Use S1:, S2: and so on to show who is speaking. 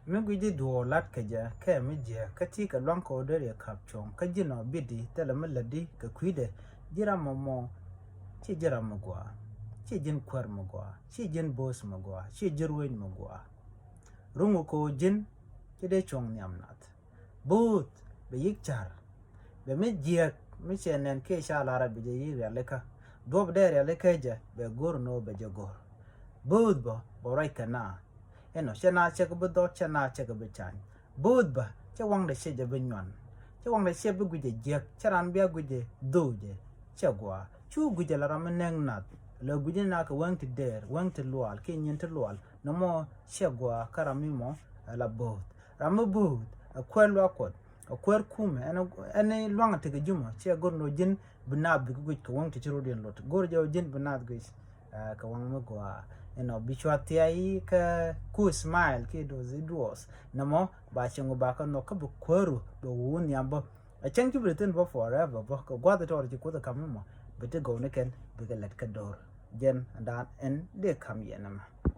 S1: me guje do lat kaja ka me je ka ti ka lon ko de kap chong ka jino bidi tele me ladi ka kwide jira momo chi jira magwa chi jin kwar magwa chi jin boss magwa chi jirwen magwa rungu ko jin chi de chong nyamnat but be yikchar be me je me chenen ke sha lara be yi releka dob de releka je be gor no be je gor but bo rai kana eno chena che ko do chena che ko chan bud ba che wang de che je binyon che wang de che bu guje je charan bia guje do je che gwa chu guje la ram neng nat le guje na ko wang ti der wang ti lual ke nyin ti lual no mo che gwa karami mo la bud ram bud a kwel wa ko a kwer kume ene luang te jumo che gor no jin binab guje ko wang ti chiro den lot gor jo jin binab guje ka wang mo gwa bichwati ai ka ku smile ke do ziduos namo ba chengo ba ka no ka bu kweru do wun yambo a chen ki britain bo forever bo ko gwa da tor ji ko da kammo bete go ne ken be ga let ka dor jen and en de kam yenama